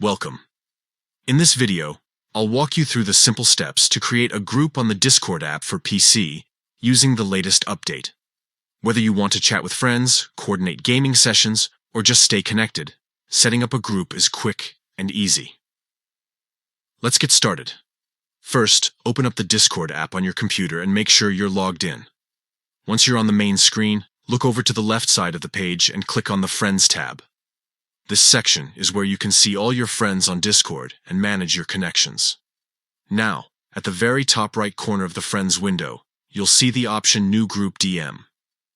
Welcome. In this video, I'll walk you through the simple steps to create a group on the Discord app for PC using the latest update. Whether you want to chat with friends, coordinate gaming sessions, or just stay connected, setting up a group is quick and easy. Let's get started. First, open up the Discord app on your computer and make sure you're logged in. Once you're on the main screen, look over to the left side of the page and click on the Friends tab. This section is where you can see all your friends on Discord and manage your connections. Now, at the very top right corner of the Friends window, you'll see the option New Group DM.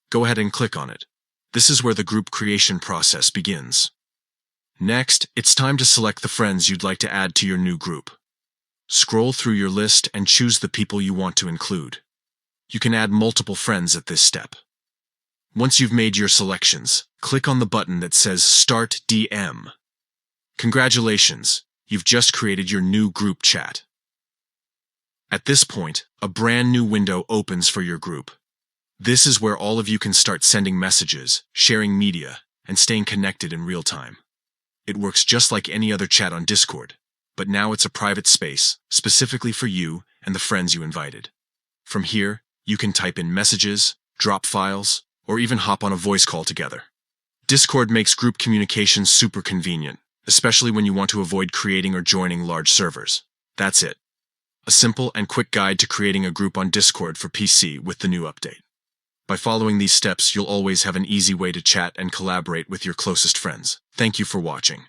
Go ahead and click on it. This is where the group creation process begins. Next, it's time to select the friends you'd like to add to your new group. Scroll through your list and choose the people you want to include. You can add multiple friends at this step. Once you've made your selections, click on the button that says Start DM. Congratulations, you've just created your new group chat. At this point, a brand new window opens for your group. This is where all of you can start sending messages, sharing media, and staying connected in real time. It works just like any other chat on Discord, but now it's a private space, specifically for you and the friends you invited. From here, you can type in messages, drop files, or even hop on a voice call together. Discord makes group communication super convenient, especially when you want to avoid creating or joining large servers. That's it. A simple and quick guide to creating a group on Discord for PC with the new update. By following these steps, you'll always have an easy way to chat and collaborate with your closest friends. Thank you for watching.